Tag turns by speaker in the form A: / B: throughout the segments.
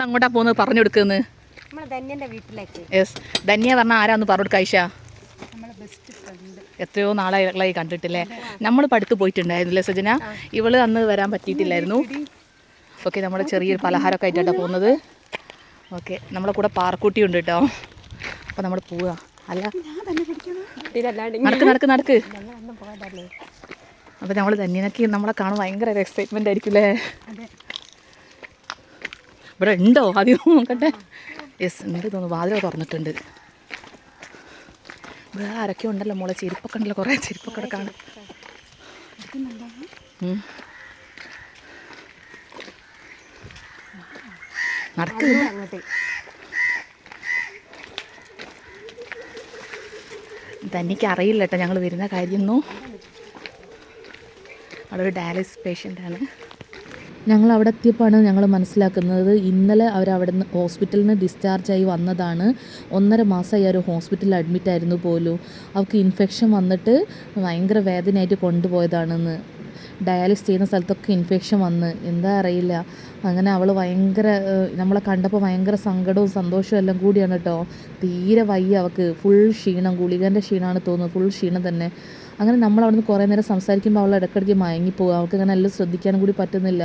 A: അങ്ങോട്ടാ പോകുന്നത് പറഞ്ഞു കൊടുക്കുന്നത്. യെസ്, ധന്യ പറഞ്ഞാൽ ആരാന്ന് പറഞ്ഞു കൊടുക്കുക ഐഷ? എത്രയോ നാളായി കണ്ടിട്ടില്ലേ? നമ്മൾ പഠിത്തു പോയിട്ടുണ്ടായിരുന്നില്ലേ സജന? ഇവള് അന്ന് വരാൻ പറ്റിയിട്ടില്ലായിരുന്നു. ഓക്കെ, നമ്മൾ ചെറിയൊരു പലഹാരമൊക്കെ ആയിട്ടാണ് പോകുന്നത്. ഓക്കെ, നമ്മളെ കൂടെ പാർക്കൂട്ടി ഉണ്ട് കേട്ടോ. അപ്പോൾ നമ്മൾ പോവുക. അല്ല നടക്ക് നടക്ക് നടക്ക്. അപ്പോൾ നമ്മൾ ധന്യനൊക്കെ നമ്മളെ കാണാൻ ഭയങ്കര എക്സൈറ്റ്മെൻ്റ് ആയിരിക്കും അല്ലേ? ഇവിടെ ഉണ്ടോ ആദ്യം നോക്കട്ടെ. യെസ്, ഉണ്ട് തോന്നുന്നു. വാതിലൊക്കെ തുറന്നിട്ടുണ്ട്. വേറെ ആരൊക്കെ ഉണ്ടല്ലോ മോളെ. ചെരുപ്പൊക്കെ ഉണ്ടല്ലോ, കുറേ ചെരുപ്പൊക്കെ കാണും. നടക്ക്. തനിക്ക് അറിയില്ല കേട്ടോ ഞങ്ങൾ വരുന്ന കാര്യമൊന്നും. അവളൊരു ഡയാലിസിസ് പേഷ്യൻ്റാണ്. ഞങ്ങൾ അവിടെ എത്തിയപ്പോഴാണ് ഞങ്ങൾ മനസ്സിലാക്കുന്നത് ഇന്നലെ അവരവിടെ നിന്ന് ഹോസ്പിറ്റലിൽ നിന്ന് ഡിസ്ചാർജായി വന്നതാണ്. 1.5 മാസമായി ഒരു ഹോസ്പിറ്റലിൽ അഡ്മിറ്റായിരുന്നു പോലും. അവൾക്ക് ഇൻഫെക്ഷൻ വന്നിട്ട് ഭയങ്കര വേദനയായിട്ട് കൊണ്ടുപോയതാണെന്ന്. ഡയാലിസിസ് ചെയ്യുന്ന സ്ഥലത്തൊക്കെ ഇൻഫെക്ഷൻ വന്ന് എന്താ അറിയില്ല. അങ്ങനെ അവൾ ഭയങ്കര നമ്മളെ കണ്ടപ്പോൾ ഭയങ്കര സങ്കടവും സന്തോഷവും എല്ലാം കൂടിയാണ് കേട്ടോ. തീരെ വയ്യ അവൾക്ക്. ഫുൾ ക്ഷീണം, ഗുളികൻ്റെ ക്ഷീണമാണ് തോന്നുന്നത്. ഫുൾ ക്ഷീണം തന്നെ. അങ്ങനെ നമ്മൾ അവിടെ നിന്ന് കുറേ നേരം സംസാരിക്കുമ്പോൾ അവൾ ഇടയ്ക്കിടയ്ക്ക് മയങ്ങിപ്പോകും. അവൾക്ക് അങ്ങനെ എല്ലാം ശ്രദ്ധിക്കാനും കൂടി പറ്റുന്നില്ല.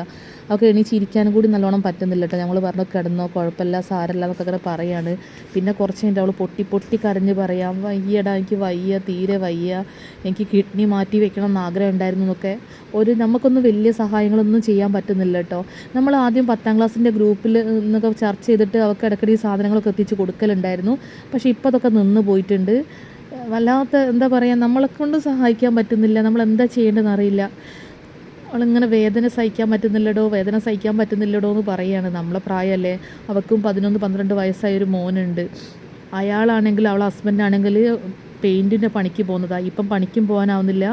A: അവൾക്ക് എണീച്ചിരിക്കാനും കൂടി നല്ലോണം പറ്റുന്നില്ല കേട്ടോ. ഞങ്ങൾ പറഞ്ഞു കിടന്നോ, കുഴപ്പമില്ല, സാരമില്ല എന്നൊക്കെ അങ്ങനെ പറയാണ്. പിന്നെ കുറച്ച് കഴിഞ്ഞിട്ട് അവൾ പൊട്ടി കരഞ്ഞ് പറയാം, വയ്യടാ എനിക്ക് വയ്യ, തീരെ വയ്യ, എനിക്ക് കിഡ്നി മാറ്റി വെക്കണം എന്ന് ആഗ്രഹം ഉണ്ടായിരുന്നു എന്നൊക്കെ. നമുക്കൊന്നും വലിയ സഹായങ്ങളൊന്നും ചെയ്യാൻ പറ്റുന്നില്ല കേട്ടോ. നമ്മൾ ആദ്യം 10ാം ക്ലാസ്സിൻ്റെ ഗ്രൂപ്പിൽ നിന്നൊക്കെ ചർച്ച ചെയ്തിട്ട് അവൾക്ക് ഇടയ്ക്കിടെ സാധനങ്ങളൊക്കെ എത്തിച്ച് കൊടുക്കലുണ്ടായിരുന്നു. പക്ഷേ ഇപ്പോൾ അതൊക്കെ നിന്ന് പോയിട്ടുണ്ട്. വല്ലാത്ത എന്താ പറയുക, നമ്മളെക്കൊണ്ട് സഹായിക്കാൻ പറ്റുന്നില്ല. നമ്മൾ എന്താ ചെയ്യേണ്ടതെന്ന് അറിയില്ല. അവളിങ്ങനെ വേദന സഹിക്കാൻ പറ്റുന്നില്ലടോ എന്ന് പറയുകയാണ്. നമ്മളെ പ്രായമല്ലേ. അവൾക്കും 11-12 വയസ്സായൊരു മോനുണ്ട്. അയാളാണെങ്കിൽ അവളെ ഹസ്ബൻഡാണെങ്കിൽ പെയിൻറ്റിൻ്റെ പണിക്ക് പോകുന്നതാണ്. ഇപ്പം പണിക്കും പോകാനാവുന്നില്ല,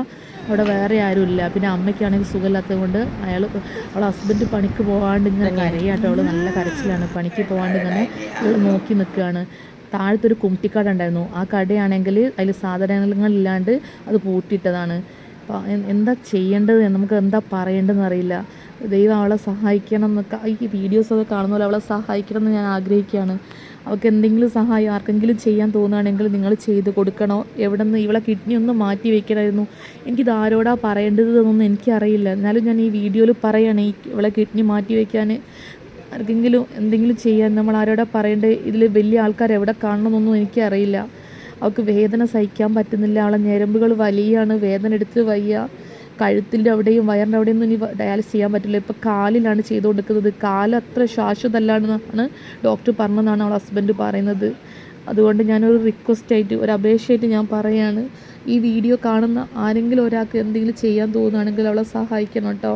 A: അവിടെ വേറെ ആരുമില്ല. പിന്നെ അമ്മയ്ക്കാണെങ്കിൽ സുഖമില്ലാത്തത് കൊണ്ട് അവളെ ഹസ്ബൻഡ് പണിക്ക് പോകാണ്ട് ഇങ്ങനെ കരയാട്ടോ. അവൾ നല്ല കരച്ചിലാണ്. പണിക്ക് പോകാണ്ട് ഇങ്ങനെ അവൾ നോക്കി നിൽക്കുകയാണ്. താഴത്തൊരു കുമ്പിട്ടിക്കട ഉണ്ടായിരുന്നു. ആ കടയാണെങ്കിൽ അതിൽ സാധനങ്ങളില്ലാണ്ട് അത് പൂട്ടിയിട്ടതാണ്. അപ്പോൾ എന്താ ചെയ്യേണ്ടത്, നമുക്ക് എന്താ പറയേണ്ടതെന്ന് അറിയില്ല. ദൈവം അവളെ സഹായിക്കണം എന്നൊക്കെ ഈ വീഡിയോസൊക്കെ കാണുന്ന പോലെ അവളെ സഹായിക്കണം എന്ന് ഞാൻ ആഗ്രഹിക്കുകയാണ്. അവൾക്ക് എന്തെങ്കിലും സഹായം ആർക്കെങ്കിലും ചെയ്യാൻ തോന്നുകയാണെങ്കിൽ നിങ്ങൾ ചെയ്ത് കൊടുക്കണോ. എവിടെ നിന്ന് ഇവളെ കിഡ്നി ഒന്ന് മാറ്റി വെക്കണമായിരുന്നു. എനിക്കിത് ആരോടാ പറയേണ്ടതെന്നൊന്നും എനിക്കറിയില്ല. എന്നാലും ഞാൻ ഈ വീഡിയോയിൽ പറയുകയാണ്, ഇവളെ കിഡ്നി മാറ്റി വയ്ക്കാൻ ആർക്കെങ്കിലും എന്തെങ്കിലും ചെയ്യാൻ നമ്മൾ ആരോടാ പറയേണ്ടത്. ഇതിൽ വലിയ ആൾക്കാർ എവിടെ കാണണമെന്നൊന്നും എനിക്കറിയില്ല. അവൾക്ക് വേദന സഹിക്കാൻ പറ്റുന്നില്ല. അവളെ ഞരമ്പുകൾ വലിയാണ്, വേദന എടുത്ത് വയ്യ. കഴുത്തിൻ്റെ അവിടെയും വയറിൻ്റെ അവിടെയൊന്നും ഇനി ഡയാലിസിസ് ചെയ്യാൻ പറ്റില്ല. ഇപ്പോൾ കാലിലാണ് ചെയ്തു കൊടുക്കുന്നത്. കാല് അത്ര ശാശ്വതമല്ലാണെന്നാണ് ഡോക്ടർ പറഞ്ഞതെന്നാണ് അവളെ ഹസ്ബൻഡ് പറയുന്നത്. അതുകൊണ്ട് ഞാനൊരു റിക്വസ്റ്റായിട്ട്, ഒരു അപേക്ഷയായിട്ട് ഞാൻ പറയുകയാണ്, ഈ വീഡിയോ കാണുന്ന ആരെങ്കിലും ഒരാൾക്ക് എന്തെങ്കിലും ചെയ്യാൻ തോന്നുകയാണെങ്കിൽ അവളെ സഹായിക്കണം കേട്ടോ.